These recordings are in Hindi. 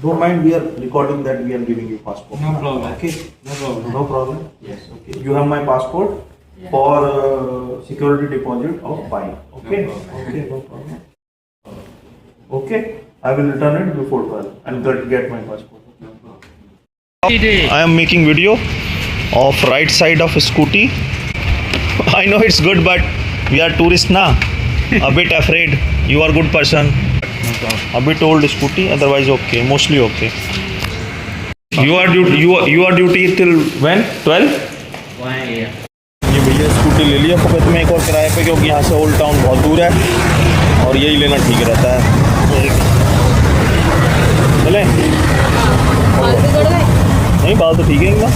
Don't mind, we are recording that we are giving you passport. No problem. Okay. No problem. No problem. Yes. Okay. You have my passport for security deposit of fine. Okay. No problem. Okay. No problem. Okay. I will return it before 12 and get my passport. No problem. I am making video of right side of scooty. I know it's good, but we are tourists now. A bit afraid. You are good person. A bit old scooty, otherwise okay. Mostly okay. You are duty till when? 12? 1 AM. ये भैया स्कूटी ले लिया फोकट में एक और किराए पे, क्योंकि यहाँ से ओल्ड टाउन बहुत दूर है और यही लेना ठीक रहता है। चले? नहीं, बाल तो ठीक है इनका।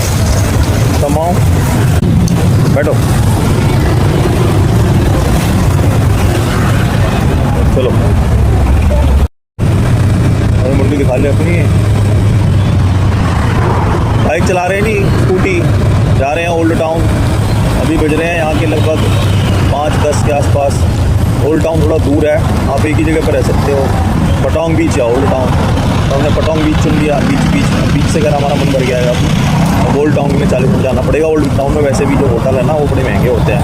कमाओ, बैठो, चलो। अरे मुंडी दिखा ले अपनी। बाइक चला रहे हैं नहीं, स्कूटी जा रहे हैं ओल्ड टाउन। अभी बज रहे हैं यहाँ के लगभग 5-10 के आसपास। ओल्ड टाउन थोड़ा दूर है, आप एक ही जगह पर रह सकते हो। पटोंग बीच है ओल्ड टाउन, तो हमने पटोंग बीच चुन लिया। बीच से अगर हमारा मन भर गया है अब ओल्ड टाउन में 40 मिनट जाना पड़ेगा। ओल्ड टाउन में वैसे भी जो होटल है ना वो बड़े महंगे होते हैं,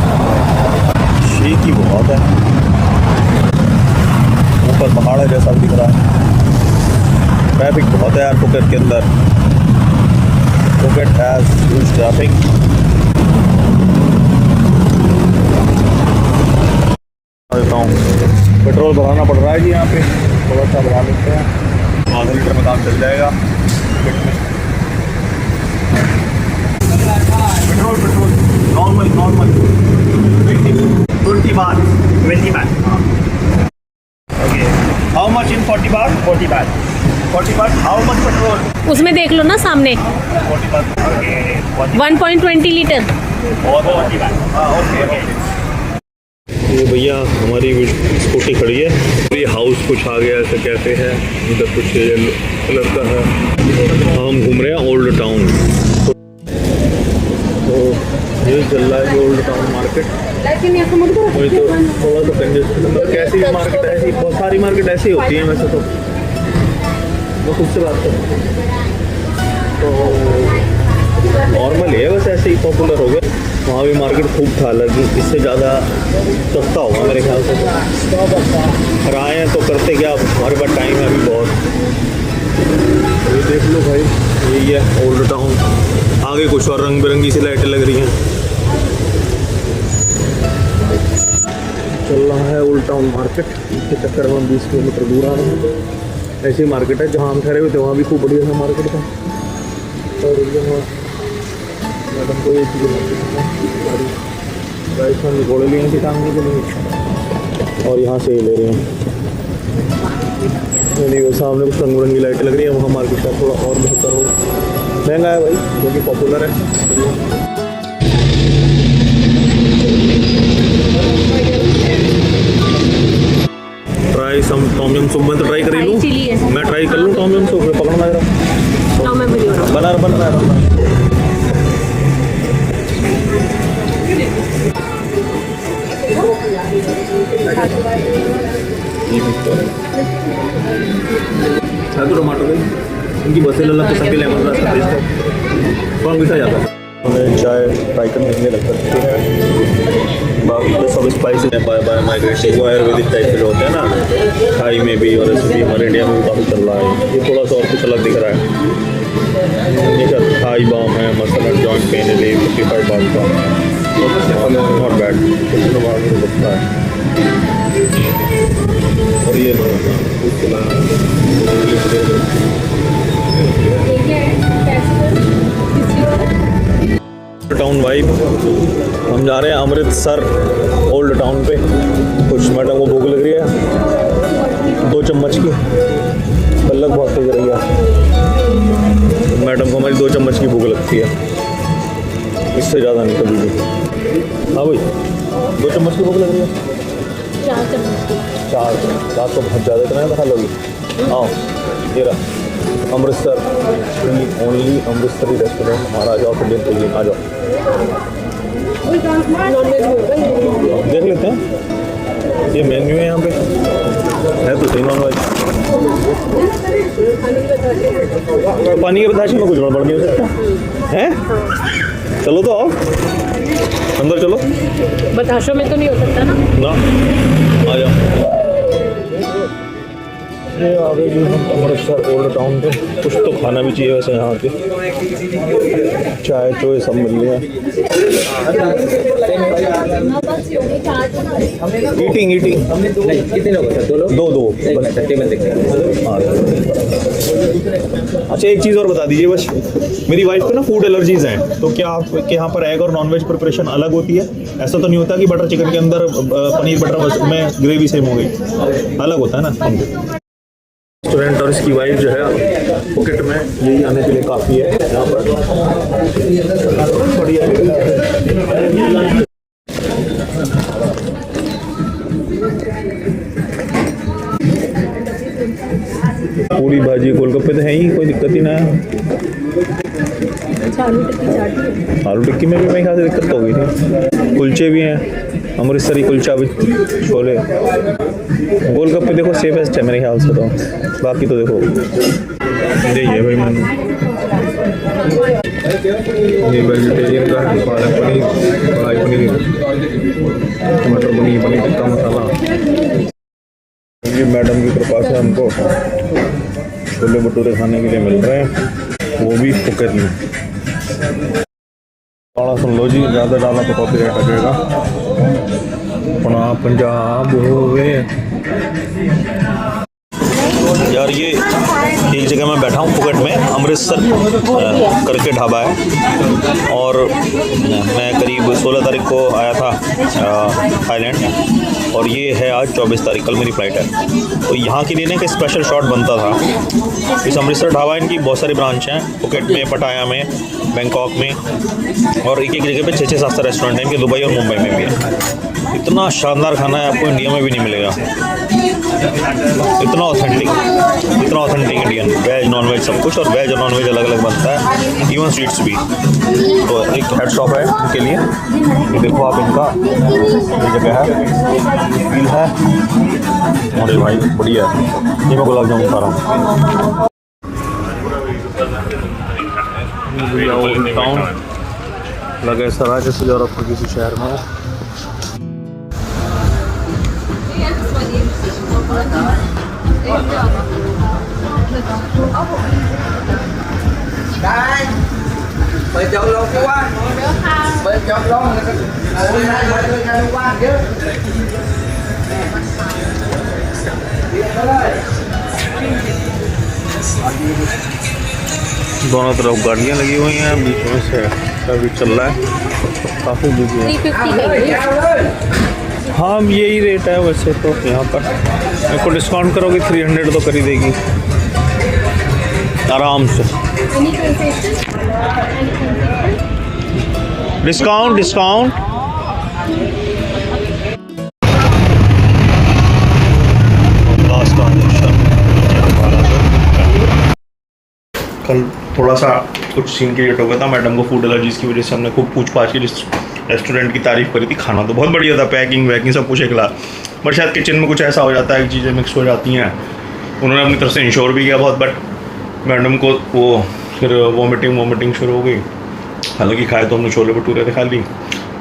शेक ही बहुत है। ऊपर पहाड़ है जैसा दिख रहा है। ट्रैफिक बहुत है यार फुकेट के अंदर। Phuket has huge traffic. देता हूँ, पेट्रोल भराना पड़ रहा है जी यहाँ पे, थोड़ा सा भरा लेते हैं। आधा लीटर में काम चल जाएगा। Petrol normal 20 bar. Okay, how much in 40 bar? 40 bar. How much petrol? उसमें देख लो ना सामने 40 बार। Okay, 1.20 litre. और 40 बार। हाँ, ओके। ये भैया हमारी स्कूटी खड़ी है। ये हाउस कुछ आ गया ऐसा कहते हैं, इधर कुछ येलो कलर का है। हम घूम रहे हैं ओल्ड टाउन। तो ये चल रहा है ओल्ड टाउन मार्केट। वही तो थोड़ा सा कंजेस्टेड, कैसी मार्केट ऐसी, बहुत सारी मार्केट ऐसी होती है वैसे तो। मैं खुद से बात करूँ तो नॉर्मल है, बस ऐसे ही पॉपुलर हो गया। वहाँ भी मार्केट खूब था, लगी इससे ज़्यादा सस्ता होगा मेरे ख्याल से। और आए हैं तो करते क्या, हमारे पास टाइम है अभी बहुत। ये देख लो भाई, यही है ओल्ड टाउन। आगे कुछ और रंग बिरंगी सी लाइटें लग रही हैं। चल रहा है ओल्ड टाउन मार्केट। इसके चक्कर में हम 20 किलोमीटर दूर आ रहे हैं। ऐसी मार्केट है जहाँ हम ठहरे हुए थे, वहाँ भी खूब बढ़िया सा मार्केट था। और मैडम को एक चीज़ राजस्थान में घोड़े लिए थे टांगने के लिए, और यहाँ से ही ले रहे हैं। नहीं, वो सामने कुछ रंग बिरंगी लाइटें लग रही है, वहाँ मार्केट का थोड़ा और बेहतर हो। महंगा है भाई, क्योंकि पॉपुलर है। Try some Tom yum soup. मैं तो ट्राई कर लूँ, मैं ट्राई कर लूँ टॉम यम सूप। पकड़ना जरा, बना रहा। तो टमाटर गई इनकी बसें लल्ला के सभी लेमन रास्ता भेजते कौन भी खा जाता है। हमें चाय ट्राई करने के लिए लग सकते हैं। बाकी तो सब स्पाइसी है, बाय माइग्रेशन जो आयुर्वेदिक टाइप के जो होते हैं ना, थाई में भी और ऐसे भी हमारे इंडिया में भी काफ़ी चल रहा है। ये थोड़ा सा और कुछ अलग दिख रहा है। ये क्या थाई बाम है, मसाला जॉइंट पेन रिलीफ 55 बात का, नॉट बैड, लगता है। और ये टाउन वाइब। हम जा रहे हैं अमृतसर ओल्ड टाउन पे। कुछ मैडम को भूख लग रही है, 2 चम्मच की, पलक बहुत तेज रही है। मैडम को हमारी 2 चम्मच की भूख लगती है, इससे ज़्यादा नहीं कभी भी। हाँ भाई, 2 चम्मच की भूख लग रही है। 4 तो बहुत ज़्यादा, इतना खा लोगी। हाँ, ये रहा Amritsar only Amritsari restaurant. Maharaj of Indian cuisine, आ जाओ देख लेते हैं। ये मेन्यू है यहाँ पे, है तो सही नॉन वेज। तो पानी के बताशे में कुछ गड़बड़ नहीं हो सकता है। चलो तो आओ अंदर चलो बताशों में तो नहीं हो सकता ना। ना आ जाओ। ये आ गए जी हम अमृतसर ओल्ड टाउन पे। कुछ तो खाना भी चाहिए वैसे यहाँ पे, चाय चोय सब मिल गया। ईटिंग कितने लोग हैं? दो लोग? दो टेबल देखते हैं। हाँ। अच्छा एक चीज़ और बता दीजिए बस, मेरी वाइफ को ना फूड एलर्जीज हैं, तो क्या आपके यहाँ पर एग और नॉनवेज प्रिपरेशन अलग होती है? ऐसा तो नहीं होता कि बटर चिकन के अंदर पनीर बटर में ग्रेवी सेम हो गई, अलग होता है ना? रेस्टोरेंट और इसकी वाइफ जो है पॉकेट में यही आने के लिए काफ़ी है यहाँ पर। बढ़िया पूरी भाजी गोलगप्पे तो है ही, कोई दिक्कत ही ना है। आलू टिक्की में भी मेरे ख्याल से दिक्कत तो होगी नहीं। कुलचे भी हैं, अमृतसरी कुलचा भी, छोले, गोलगप्पे देखो सेफेस्ट है मेरे ख्याल से। तो बाकी तो देखो यही है भाई मेनू। ये वेजिटेरियन का है, पालक पनीर, कढ़ाई पनीर, मटर पनीर, पनीर टिक्का मसाला। ये मैडम की कृपा से हमको छोले भटूरे खाने के लिए मिल रहे हैं, वो भी पॉकेट में। गाना सुन लो जी, ज़्यादा डाला तो कॉपीराइट आ जाएगा। अपना पंजाब होवे यार, ये एक जगह मैं बैठा हूँ पॉकेट में, अमृतसर करके ढाबा है, और मैं करीब 16 तारीख को आया था थाईलैंड, और ये है आज 24 तारीख, कल मेरी फ़्लाइट है। तो यहाँ के लिए ना एक स्पेशल शॉट बनता था। इस अमृतसर ढाबा, इनकी बहुत सारी ब्रांच हैं, पॉकेट में, पटाया में, बैंकॉक में, और एक एक जगह पे 6-7 रेस्टोरेंट हैं इनके, दुबई और मुंबई में भी है। इतना शानदार खाना है, आपको इंडिया में भी नहीं मिलेगा। इतना authentic Indian, veg non veg सब कुछ, और वेज और नॉन वेज अलग अलग बनता है, इवन स्वीट्स भी। तो एक हेड शॉप है इनके लिए, ये देखो आप, इनका ये जगह है, फील है। अरे भाई बढ़िया है। ये मैं गुलाब जामुन खा रहा हूँ। टाउन लगे सरा जैसे यूरोप के किसी शहर में। Mời chọn luôn chú anh. Mời chọn luôn. Mời chú anh chứ. दोनों तरफ गाड़ियाँ लगी हुई हैं, बीच में से ट्रैफिक चल रहा है, काफ़ी बिजी है। 350 हाँ यही रेट है वैसे तो यहाँ पर। मेरे को डिस्काउंट करोगे 300 तो कर ही देगी आराम से। Discount last transaction. कल थोड़ा सा कुछ सीन क्रिएट हो गया था, मैडम को फूड एलर्जीज़ की वजह से हमने खूब पूछ पाछ के रेस्टोरेंट की तारीफ़ करी थी। खाना तो बहुत बढ़िया था, पैकिंग वैकिंग सब कुछ एक लाख, बट शायद किचन में कुछ ऐसा हो जाता है कि चीज़ें मिक्स हो जाती हैं। उन्होंने अपनी तरफ से इंश्योर भी किया बहुत, बट मैडम को वो फिर वॉमिटिंग शुरू हो गई। हालांकि खाए तो हमने छोले भटूरे खा ली,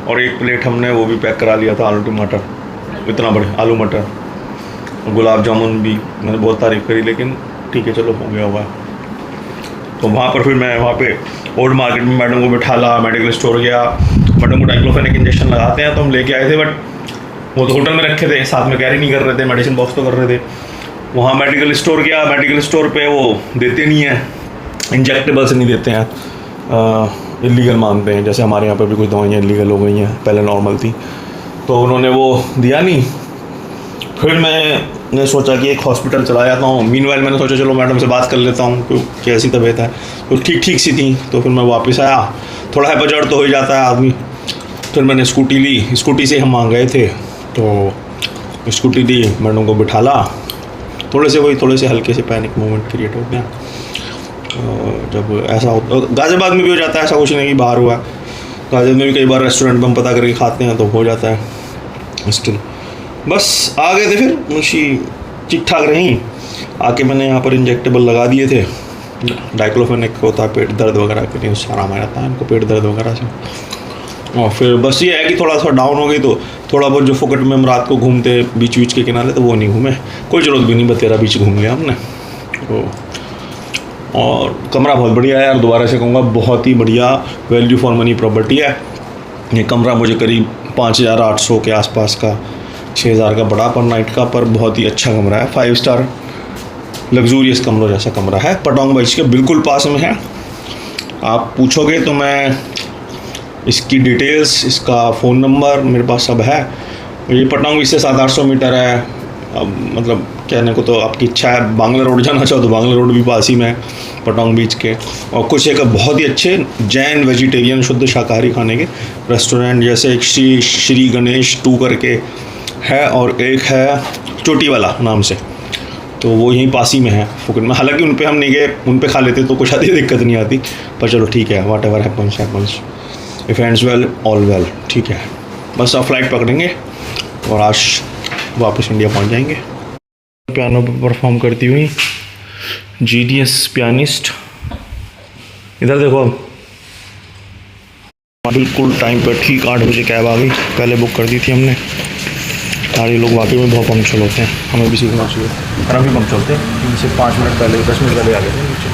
और एक प्लेट हमने वो भी पैक करा लिया था, आलू टमाटर, इतना बड़े आलू मटर, गुलाब जामुन भी मैंने बहुत तारीफ़ करी, लेकिन ठीक है चलो हो गया हुआ। तो वहाँ पर फिर मैं वहाँ पे ओल्ड मार्केट में मैडम को बिठाला, मेडिकल स्टोर गया, मैडम को डाइक्लोफेनिक इंजेक्शन लगाते हैं तो हम लेके आए थे, बट वो तो होटल में रखे थे, साथ में कैरी नहीं कर रहे थे, मेडिसिन बॉक्स तो कर रहे थे। वहाँ मेडिकल स्टोर गया, मेडिकल स्टोर पे वो देते नहीं हैं, इंजेक्टेबल्स नहीं देते हैं, इलीगल मानते हैं। जैसे हमारे यहाँ पर भी कुछ दवाइयाँ इलीगल हो गई हैं, पहले नॉर्मल थी, तो उन्होंने वो दिया नहीं। फिर मैंने सोचा कि एक हॉस्पिटल चला जाता हूँ। मीनवाइल मैंने सोचा चलो मैडम से बात कर लेता हूँ कि कैसी तबीयत है, तो ठीक सी थी। तो फिर मैं वापस आया, थोड़ा हैपचर्ड तो हो ही जाता है आदमी। फिर मैंने स्कूटी ली, स्कूटी से हम आ गए थे, तो स्कूटी ली, मैडम को बिठाला, थोड़े से हल्के से पैनिक मोमेंट क्रिएट हो गया। जब ऐसा होता, गाज़ियाबाद में भी हो जाता है, ऐसा कुछ नहीं कि बाहर हुआ, गाज़ियाबाद में भी कई बार रेस्टोरेंट में हम पता करके खाते हैं तो हो जाता है। स्टिल बस आ गए थे, फिर मुशी ठीक ठाक रही। आके मैंने यहाँ पर इंजेक्टेबल लगा दिए थे। डाइक्लोफेनेक होता है पेट दर्द वगैरह के लिए, उससे आराम आ जाता है इनको पेट दर्द वगैरह से। और फिर बस ये है कि थोड़ा सा डाउन हो गई तो थोड़ा बहुत जो फोकट में हम रात को घूमते बीच बीच के किनारे, तो वो नहीं घूमे, कोई ज़रूरत भी नहीं, बतेरा बीच घूम लिया हमने। तो और कमरा बहुत बढ़िया है यार, दोबारा से कहूँगा बहुत ही बढ़िया वैल्यू फॉर मनी प्रॉपर्टी है। ये कमरा मुझे करीब 5,800 के आसपास का, 6,000 का बड़ा पर नाइट का, पर बहुत ही अच्छा कमरा है। 5 स्टार लग्जूरियस कमरों जैसा कमरा है। पटोंग बीच के बिल्कुल पास में है। आप पूछोगे तो मैं इसकी डिटेल्स, इसका फ़ोन नंबर मेरे पास सब है। ये पटोंग बीच से 700-800 मीटर है। अब मतलब कहने को तो आपकी इच्छा है, बांग्ला रोड जाना चाहो तो बांग्ला रोड भी पास ही में है पटोंग बीच के। और कुछ एक बहुत ही अच्छे जैन वेजिटेरियन शुद्ध शाकाहारी खाने के रेस्टोरेंट, जैसे एक श्री गणेश 2 करके है और एक है चोटी वाला नाम से, तो वो यहीं पास ही में है फुकट में। हालांकि उन पे हम नहीं गए, उन पे खा लेते तो कुछ आधी दिक्कत नहीं आती, पर चलो ठीक है, what ever happens happens, if ends well all well, ठीक है। बस आप फ्लाइट पकड़ेंगे और आज वापस इंडिया पहुंच जाएंगे। पियानो पर परफॉर्म करती हुई GDS पियानिस्ट, इधर देखो। अब बिल्कुल टाइम पर ठीक 8 बजे कैब आ गई, पहले बुक कर दी थी हमने। सारे लोग वाकई में बहुत पंक्चुअल होते हैं, हमें भी सीखना चाहिए। और हम भी पंक्चुअल थे, 3 से 5 मिनट पहले, 10 मिनट पहले आ गए थे नीचे।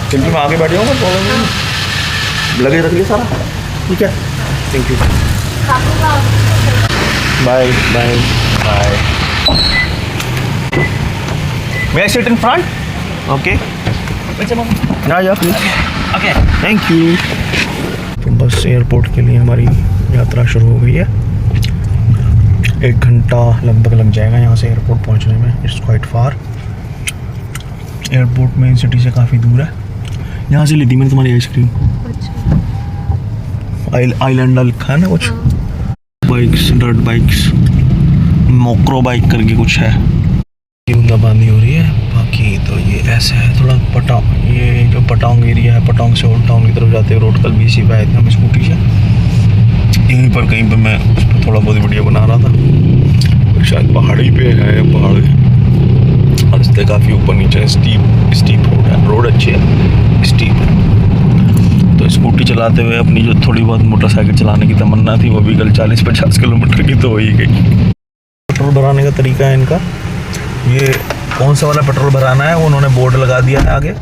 क्योंकि मैं आगे बैठ जाऊँगा, प्रॉब्लम लगेज रख लिया सारा, ठीक है। Thank you, bye bye bye. May I sit in front? Okay. या प्लीज। Okay, thank you. तो बस एयरपोर्ट के लिए हमारी यात्रा शुरू हो गई है। 1 घंटा लगभग लग जाएगा यहाँ से एयरपोर्ट पहुँचने में। It's quite far. Airport main city से काफ़ी दूर है। यहाँ से ली थी मैंने तुम्हारी आइसक्रीम। आइलैंड लिखा है ना कुछ। बाइक्स, डर्ट बाइक्स, मोक्रो बाइक करके कुछ है। बूंदाबांदी हो रही है। बाकी तो ये ऐसा है थोड़ा पटांग, ये जो पटांग एरिया है, पटांग से ओल्ड टाउन की तरफ जाते हुए रोड कल BC पे आए थे हम स्कूटी से। यहीं पर कहीं पे मैं उस पर थोड़ा बहुत वीडियो बना रहा था। शायद पहाड़ी पे है, पहाड़ रास्ते काफ़ी ऊपर नीचे, स्टीप रोड है। रोड अच्छी है, स्टीप है। तो स्कूटी चलाते हुए अपनी जो थोड़ी बहुत मोटरसाइकिल चलाने की तमन्ना थी, वो भी कल 40-50 किलोमीटर की तो हो ही गई। पेट्रोल भराने का तरीका है इनका, ये कौन सा वाला पेट्रोल भराना है वो उन्होंने बोर्ड लगा दिया है आगे,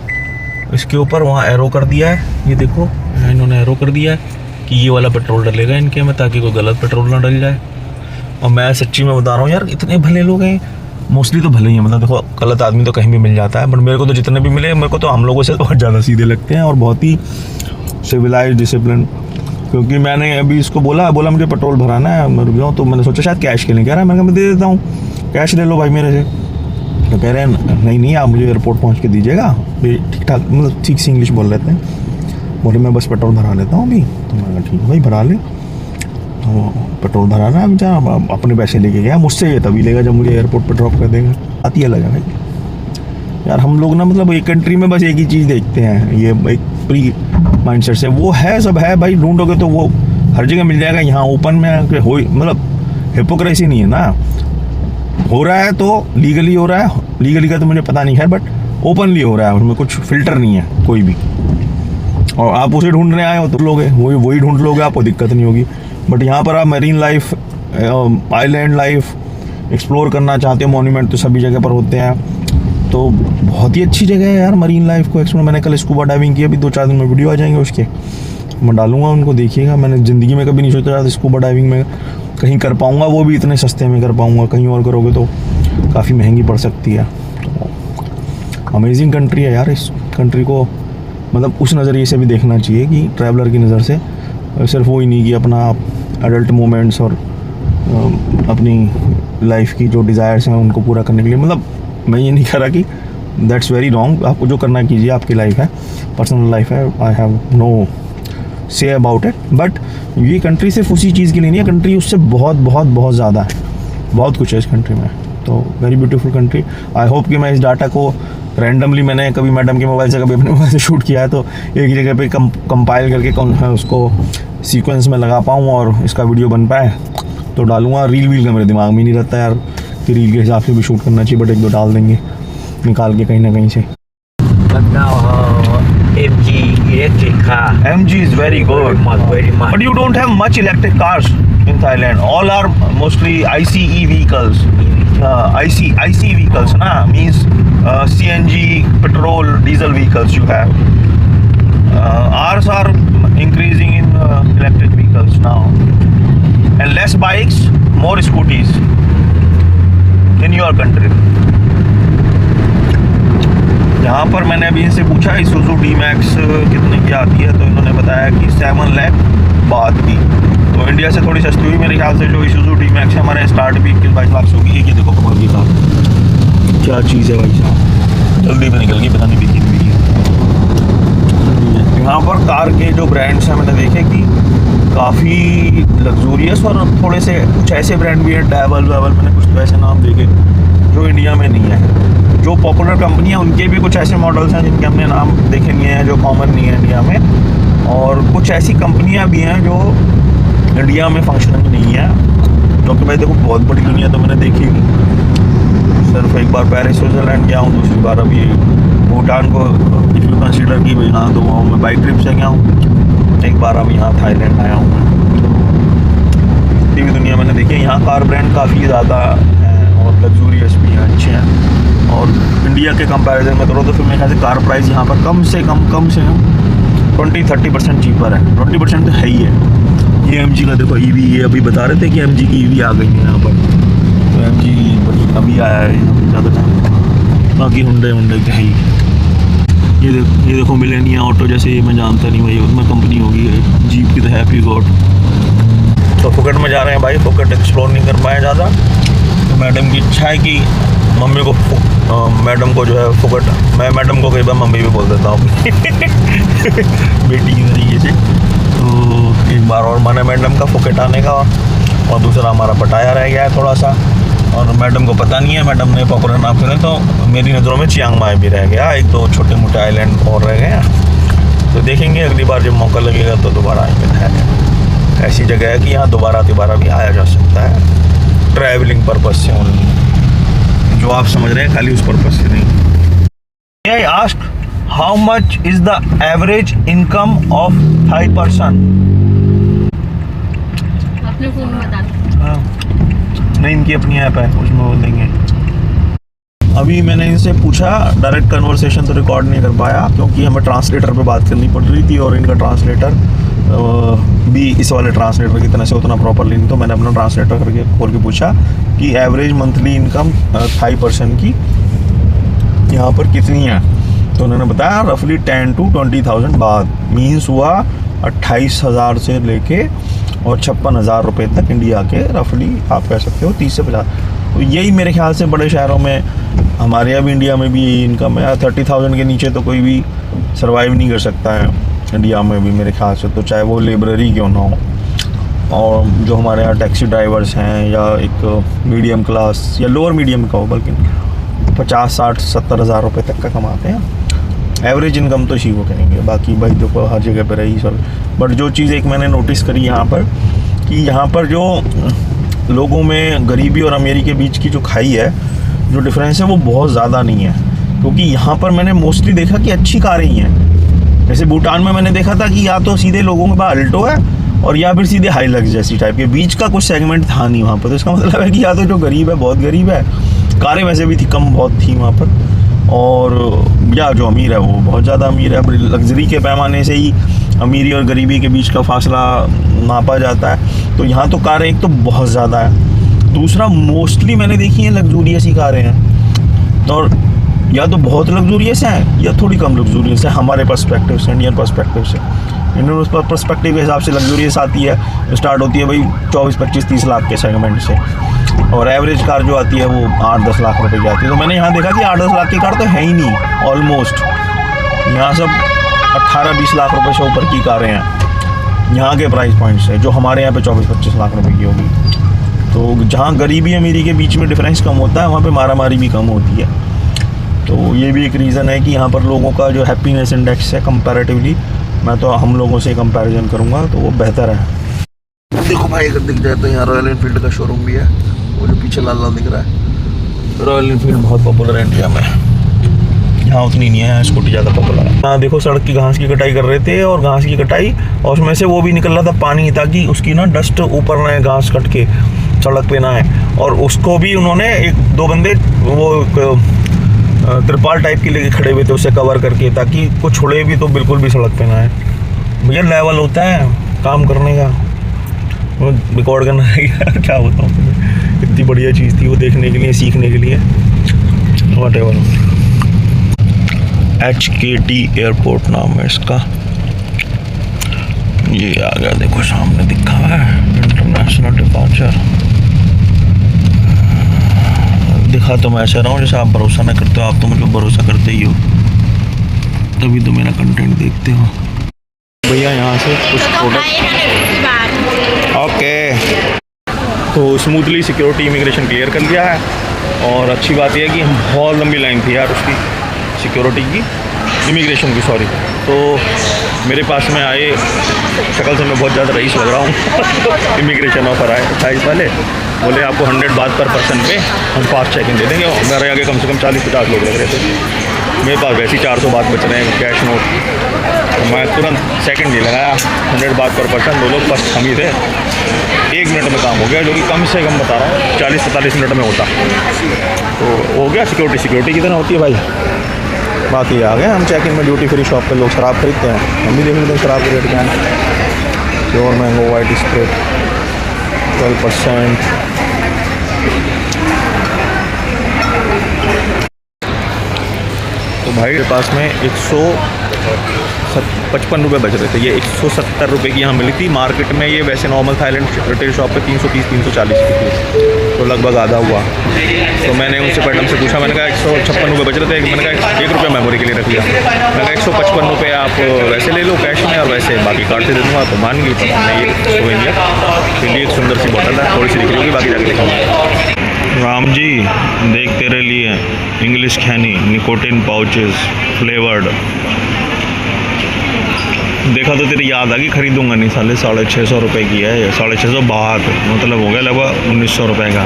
इसके ऊपर वहाँ एरो कर दिया है। ये देखो इन्होंने एरो कर दिया है कि ये वाला पेट्रोल डलेगा इनके में, ताकि कोई गलत पेट्रोल ना डल जाए। और मैं सच्ची में बता रहा हूँ यार, इतने भले लोग हैं, मोस्टली तो भले ही हैं। मतलब देखो, गलत आदमी तो कहीं भी मिल जाता है, बट मेरे को तो जितने भी मिले, मेरे को तो हम लोगों से बहुत ज़्यादा सीधे लगते हैं और बहुत ही सिविलाइज, डिसिप्लिन। क्योंकि मैंने अभी इसको बोला मुझे पेट्रोल भराना है, मैं रुक जाऊँ, तो मैंने सोचा शायद कैश के लिए कह रहा है। मैं दे देता हूँ, कैश ले लो भाई मेरे से। तो कह रहे हैं नहीं आप मुझे एयरपोर्ट पहुंच के दीजिएगा। ठीक ठाक, मतलब ठीक से इंग्लिश बोल लेते हैं। बोले मैं बस पेट्रोल भरा लेता हूँ अभी। तो मैंने कहा ठीक है भाई भरा ले। तो पेट्रोल भराना है बेचारा, अपने पैसे लेके गया, मुझसे ये तभी लेगा जब मुझे एयरपोर्ट पर ड्रॉप कर देगा। आती है लगा भाई यार, हम लोग ना मतलब एक कंट्री में बस एक ही चीज़ देखते हैं, ये एक प्री माइंडसेट से। वो है, सब है भाई, ढूंढोगे तो वो हर जगह मिल जाएगा। यहाँ ओपन में हो, मतलब हिपोक्रेसी नहीं है ना। हो रहा है तो लीगली हो रहा है, लीगली का तो मुझे पता नहीं है, बट ओपनली हो रहा है, उसमें कुछ फिल्टर नहीं है कोई भी। और आप उसे ढूंढने आए हो तो लोगे वही ढूंढ लोगे, आपको दिक्कत नहीं होगी। बट यहाँ पर आप marine life, island life explore करना चाहते हो, मॉन्यूमेंट तो सभी जगह पर होते हैं। तो बहुत ही अच्छी जगह है यार मरीन लाइफ को एक्सप्लोर। मैंने कल स्कूबा डाइविंग की, अभी 2-4 दिन में वीडियो आ जाएंगे उसके, मैं डालूंगा, उनको देखिएगा। मैंने ज़िंदगी में कभी नहीं सोचा था स्कूबा डाइविंग में कहीं कर पाऊँगा, वो भी इतने सस्ते में कर पाऊँगा। कहीं और करोगे तो काफ़ी महंगी पड़ सकती है। तो अमेजिंग कंट्री है यार। इस कंट्री को मतलब उस नज़रिए से भी देखना चाहिए कि ट्रैवलर की नज़र से, सिर्फ वो ही नहीं कि अपना एडल्ट मोमेंट्स और अपनी लाइफ की जो डिज़ायर्स हैं उनको पूरा करने के लिए। मतलब मैं ये नहीं कह रहा कि दैट्स वेरी रॉन्ग, आपको जो करना कीजिए, आपकी लाइफ है, पर्सनल लाइफ है, I have no say about it. But ये कंट्री सिर्फ उसी चीज़ के लिए नहीं है, कंट्री उससे बहुत बहुत बहुत ज़्यादा है, बहुत कुछ है इस कंट्री में। तो very beautiful country. I hope कि मैं इस डाटा को रैंडमली, मैंने कभी मैडम के मोबाइल से कभी अपने मोबाइल से शूट किया है, तो एक जगह पे कंपाइल करके उसको सीक्वेंस में लगा पाऊँ और इसका वीडियो बन पाए तो डालूँगा। रील का मेरे दिमाग में नहीं रहता यार, कि रील के हिसाब से भी शूट करना चाहिए, बट एक दो डाल देंगे निकाल के कहीं ना कहीं से। But now MG electric car. MG is very good, Very much. but you don't have much electric cars in Thailand. All are mostly ICE vehicles. IC vehicles, na, means CNG, petrol, diesel vehicles you have. Ours are increasing in electric vehicles now, and less bikes, more scooties in your country. यहाँ पर मैंने अभी इनसे पूछा Isuzu D-Max कितने की आती है, तो इन्होंने बताया कि 7 लाख बात की, तो इंडिया से थोड़ी सस्ती हुई मेरे ख्याल से। जो Isuzu D-Max है हमारे स्टार्ट भी 21-22 लाख से होगी। ये देखो कमाल की कार, क्या चीज़ है भाई साहब, जल्दी में निकल गई, पता नहीं बिकी नहीं बिकी। यहाँ पर कार के जो ब्रांड्स हैं मैंने देखे कि काफ़ी लग्जूरियस, और थोड़े से कुछ ऐसे ब्रांड भी हैं, डैवल वैवल, मैंने कुछ तो ऐसे नाम देखे जो इंडिया में नहीं है। जो पॉपुलर कंपनी है उनके भी कुछ ऐसे मॉडल्स हैं जिनके हमने नाम देखे नहीं हैं, जो कॉमन नहीं है इंडिया में, और कुछ ऐसी कंपनियां भी हैं जो इंडिया में फंक्शनिंग नहीं है। क्योंकि भाई देखो बहुत बड़ी दुनिया तो मैंने देखी नहीं, सिर्फ एक बार पेरिस स्विट्ज़रलैंड गया हूँ, दूसरी बार अभी भूटान को इफ यू कंसिडर कि भाई हाँ, तो वहाँ मैं बाइक ट्रिप से गया हूँ, एक बार अभी यहाँ थाईलैंड आया हूँ। इतनी भी दुनिया मैंने देखी है। यहाँ कार ब्रांड काफ़ी ज़्यादा हैं और लग्जूरियस भी हैं, अच्छे हैं, और इंडिया के कंपैरिजन में करो तो फिर मेरे ख्याल से कार प्राइस यहाँ पर कम से कम 20-30% चीपर है। 20% तो है ही है। ये MG का देखो EV, ये अभी बता रहे थे कि MG की EV आ गई है यहाँ पर, तो MG अभी आया है ज़्यादा टाइम, बाकी हुंडई का है ही। ये देखो मिलेनिया ऑटो, जैसे ये मैं जानता नहीं भाई, उसमें कंपनी होगी जीप की, तो हैप्पी गॉड। तो फुकट में जा रहे हैं भाई, फुकट एक्सप्लोर नहीं कर पाए ज़्यादा, तो मैडम की इच्छा है कि मम्मी को मैडम को जो है फुकट, मैं मैडम को कई बार मम्मी भी बोल देता हूँ बेटी की तरीके से। तो एक बार और मन है मैडम का फुकट आने का, और दूसरा हमारा पटाया रह गया है थोड़ा सा, और मैडम को पता नहीं है, मैडम ने पॉपुलर नाम सुने, तो मेरी नज़रों में चियांग माई भी रह गया, एक दो छोटे मोटे आइलैंड और रह गए हैं। तो देखेंगे अगली बार जब मौका लगेगा तो दोबारा आएंगे। ऐसी जगह है कि यहाँ दोबारा भी आया जा सकता है, ट्रैवलिंग पर्पज से ओनली, जो आप समझ रहे हैं खाली उस पर्पज से नहीं। I ask how much is the average income of thigh person? अपने फोन में बता दो। नहीं, इनकी अपनी ऐप है, उसमें बोल देंगे। अभी मैंने इनसे पूछा, डायरेक्ट कन्वर्सेशन तो रिकॉर्ड नहीं कर पाया क्योंकि हमें ट्रांसलेटर पे बात करनी पड़ रही थी, और इनका ट्रांसलेटर भी इस वाले ट्रांसलेटर की तरह से उतना प्रॉपरली नहीं, तो मैंने अपना ट्रांसलेटर करके खोल के पूछा कि average monthly income Thai person की यहाँ पर कितनी है, तो उन्होंने बताया रफली 10 to 20,000 बात, मीन्स हुआ 28,000 से लेके और 56,000 रुपये तक इंडिया के, रफली आप कह सकते हो 30 से 50। तो यही मेरे ख्याल से बड़े शहरों में, हमारे यहाँ भी इंडिया में भी यही इनकम है। 30,000 के नीचे तो कोई भी सर्वाइव नहीं कर सकता है इंडिया में भी मेरे ख्याल से, तो चाहे वो लेबररी क्यों ना हो। और जो हमारे यहाँ टैक्सी ड्राइवर्स हैं, या एक मीडियम क्लास या लोअर मीडियम का हो, बल्कि 50, 60, 70,000 रुपये तक का कमाते हैं। एवरेज इनकम तो इसी को कहेंगे, बाकी भाई देखो हर जगह पर रही सब। बट जो चीज़ एक मैंने नोटिस करी यहाँ पर, कि यहाँ पर जो लोगों में गरीबी और अमीरी के बीच की जो खाई है, जो डिफरेंस है, वो बहुत ज़्यादा नहीं है। क्योंकि यहाँ पर मैंने मोस्टली देखा कि अच्छी कारें ही हैं। जैसे भूटान में मैंने देखा था कि या तो सीधे लोगों के पास अल्टो है, और या फिर सीधे हाईलक्स जैसी टाइप के, बीच का कुछ सेगमेंट था नहीं वहाँ पर। तो इसका मतलब है कि या तो जो गरीब है बहुत गरीब है, कारें वैसे भी थी कम बहुत थी वहाँ पर, और या जो अमीर है वो बहुत ज़्यादा अमीर है। लग्जरी के पैमाने से ही अमीरी और गरीबी के बीच का फासला नापा जाता है। तो यहाँ तो कारें एक तो बहुत ज़्यादा है, दूसरा मोस्टली मैंने देखी है लग्जूरियस ही कारें हैं, और या तो बहुत लग्जूरियस हैं या थोड़ी कम लग्जूरियस है हमारे पर्सपेक्टिव से, इंडियन पर्सपेक्टिव से। इंडियन पर्सपेक्टिव के हिसाब से लग्जूरियस आती है, स्टार्ट होती है भाई 24, 25, 30 लाख के सेगमेंट से, और एवरेज कार जो आती है वो 8-10 लाख रुपए की आती है। तो मैंने यहाँ देखा कि 8-10 लाख की कार तो है ही नहीं ऑलमोस्ट, यहाँ सब 18-20 लाख रुपए से ऊपर की कारें हैं यहाँ के प्राइस पॉइंट से, जो हमारे यहाँ पे 24-25 लाख रुपए की होगी। तो जहाँ गरीबी अमीरी के बीच में डिफरेंस कम होता है, वहाँ पे मारामारी भी कम होती है। तो ये भी एक रीज़न है कि यहाँ पर लोगों का जो हैप्पीनेस इंडेक्स है कंपैरेटिवली, मैं तो हम लोगों से कंपैरिजन करूँगा तो वो बेहतर है। देखो भाई, अगर दिख जाए तो यहाँ रॉयल एनफील्ड का शोरूम भी है, वो जो पीछे लाल लाल दिख रहा है, रॉयल इनफील्ड बहुत पॉपुलर है इंडिया में, यहाँ उतनी नहीं है, स्कूटी ज़्यादा पॉपुलर है। हाँ देखो, सड़क की घास की कटाई कर रहे थे और घास की कटाई, और उसमें से वो भी निकल रहा था पानी, ताकि उसकी ना डस्ट ऊपर ना आए, घास कट के सड़क पे ना आए। और उसको भी उन्होंने एक दो बंदे वो त्रिपाल टाइप की लेके खड़े हुए थे उसे कवर करके, ताकि कुछ उड़े भी तो बिल्कुल भी सड़क पे ना आए। भैया लेवल होता है काम करने का, वो रिकॉर्ड करना है यार, क्या बताऊँ तुम्हें, इतनी बढ़िया चीज़ थी वो, देखने के लिए, सीखने के लिए, वॉट एवर। HKT एयरपोर्ट नाम है इसका। ये आ गया, देखो सामने दिखा है इंटरनेशनल डिपार्चर। दिखा तो मैं ऐसा रहा हूँ जैसे आप भरोसा ना करते हो, आप तो मतलब भरोसा करते ही हो, तभी तो मेरा कंटेंट देखते हो। भैया यहाँ से कुछ प्रोडक्ट, ओके। तो स्मूथली सिक्योरिटी इमिग्रेशन क्लियर कर लिया है, और अच्छी बात यह है कि हम बहुत लंबी लाइन थी यार उसकी, सिक्योरिटी की, इमिग्रेशन की, सॉरी। तो मेरे पास में आए, शक्ल से मैं बहुत ज़्यादा रईस लग रहा हूँ इमिग्रेशन ऑफर आए 28 वाले, बोले आपको 100 बात पर पर्सन पे हम फास्ट चेक इन दे देंगे। मेरे आगे कम से कम 40-50 लोग लग रहे थे, मेरे पास वैसे ही 400 बात बच रहे हैं कैश नोट, तो मैं तुरंत सेकंड नहीं लगाया, 100 बात पर पर्सन, 2 लोग फर्स्ट हम ही थे, 1 मिनट में काम हो गया, जो कि कम से कम बता रहा हूँ 40-45 मिनट में होता, तो हो गया। सिक्योरिटी की तरह होती है भाई। बाकी आ गए हम चेक इन में, ड्यूटी फ्री शॉप पे लोग शराब खरीदते हैं, हम भी देख लेते हैं शराब के रेट क्या है। Pure mango white spread 12%। तो भाई के पास में 155 रुपये बच रहे थे, ये 170 रुपये की यहाँ मिली थी। मार्केट में ये वैसे नॉर्मल थाईलैंड रिटेल शॉप पे 330-340 की थी, तो लगभग आधा हुआ। तो मैंने उनसे मैडम से पूछा, मैंने कहा 156 रुपये बच रहे थे, मैंने कहा 1 रुपया मेमोरी के लिए रख लिया, मैंने कहा 155 रुपये आप वैसे ले लो कैश में, और वैसे बाकी कार्ड से दे दूँगा, तो मान गई। तो हमने ये सोवेनियर के लिए एक सुंदर सी बॉटल है, थोड़ी सी दिख रही होगी, बाकी जाके दिखाऊँगा। राम जी देख तेरे लिए इंग्लिश खैनी निकोटिन पाउचेस फ्लेवर्ड, देखा तो तेरी याद आ गई, खरीदूंगा नहीं साले, 650 रुपये की है ये, 650 बाहर, मतलब हो गया लगभग 1900 रुपये का।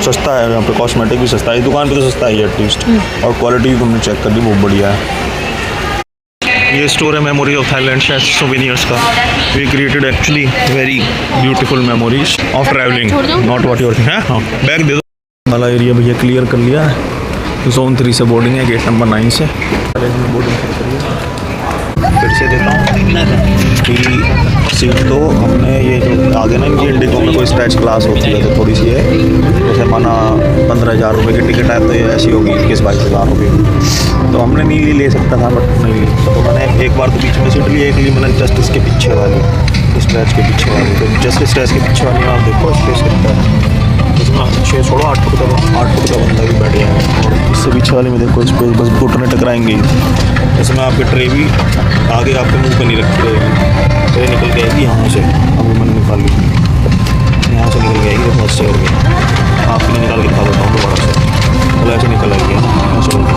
सस्ता है यहाँ पे, कॉस्मेटिक भी सस्ता है, इस दुकान पे तो सस्ता ही है एटलीस्ट, और क्वालिटी भी तुमने चेक कर ली, बहुत बढ़िया है। ये स्टोर है मेमोरी ऑफ थाईलैंड सोवेनियर्स का। We created actually very beautiful memories of travelling, not what your think. हाँ बैग दे दो। वाला एरिया भैया क्लियर कर लिया है, जोन 3 से बोर्डिंग है, गेट नंबर 9 से बोर्डिंग फिर से देता हूँ कि सीट तो हमने ये जो आगे ना इनकी इंडिगो में कोई स्क्रैच क्लास होती है तो थोड़ी सी है, जैसे माना 15,000 रुपये की टिकट है तो ये ऐसी होगी 21-22 होगी, तो हमने नीली ले सकता था बट नहीं ली, तो मैंने एक बार तो बीच में सीट ली, एक ली मैंने जस्ट इसके पीछे वाली, स्क्रैच के पीछे वाली, तो जस्ट स्क्रैच के पीछे वाली आप देखो स्पेस कितना है, इसमें 6 छोड़ो 8 फुट का बंदा भी बैठ गया है, और इससे पीछे वाले में देखो स्पेस बस घुटने टकराएंगे, इसमें आपके ट्रे भी आगे आपके मुंह पे नहीं रखी रहेगी, ट्रे निकल जाएगी यहाँ से, अभी मैंने निकाल ली, यहाँ से निकल जाएगी, तो मस्त हो गया, आपके लिए निकाल के दिखा देता हूँ दोबारा से, मतलब ऐसे निकल आएगी ऐसे होगी।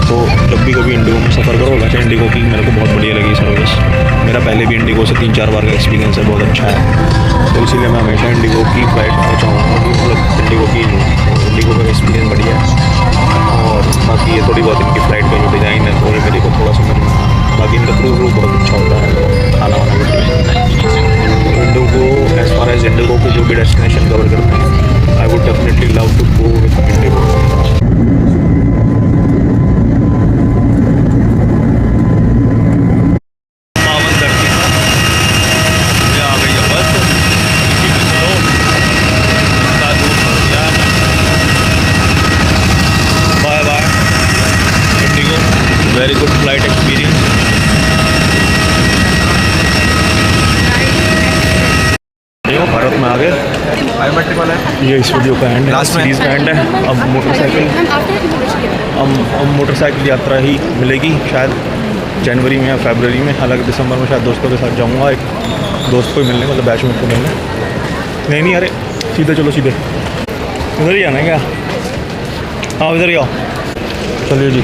तो जब भी कभी इंडिगो में सफ़र करो, वैसे इंडिगो की मेरे को बहुत बढ़िया लगी सर्विस, मेरा पहले भी इंडिगो से 3-4 बार का एक्सपीरियंस है, बहुत अच्छा है, तो इसीलिए मैं हमेशा इंडिगो की फ्लाइट में चाहूँगा कि मतलब इंडिगो की इंडिगो का एक्सपीरियंस बढ़िया है, और बाकी ये थोड़ी बहुत इनकी फ़्लाइट का जो डिज़ाइन है तो मेरे को थोड़ा समझ में आया, बाकी इनका क्रू बहुत अच्छा होता है, खाना वाना भी IndiGo as far as IndiGo को जो भी डेस्टिनेशन कवर करते हैं, I would definitely love to go with IndiGo. Very good flight experience. Bharat में आ गए, बायोमेट्रिक वाला है ये, इस वीडियो का एंड है, सीरीज का एंड है। अब मोटरसाइकिल यात्रा ही मिलेगी शायद जनवरी में या फरवरी में, हालांकि दिसंबर में शायद दोस्तों के साथ जाऊंगा, एक दोस्त को ही मिलने, मतलब बैचमेट को मिलने। नहीं अरे सीधे चलो, सीधे इधर ही आना है क्या? हाँ इधर ही आओ, चलिए जी।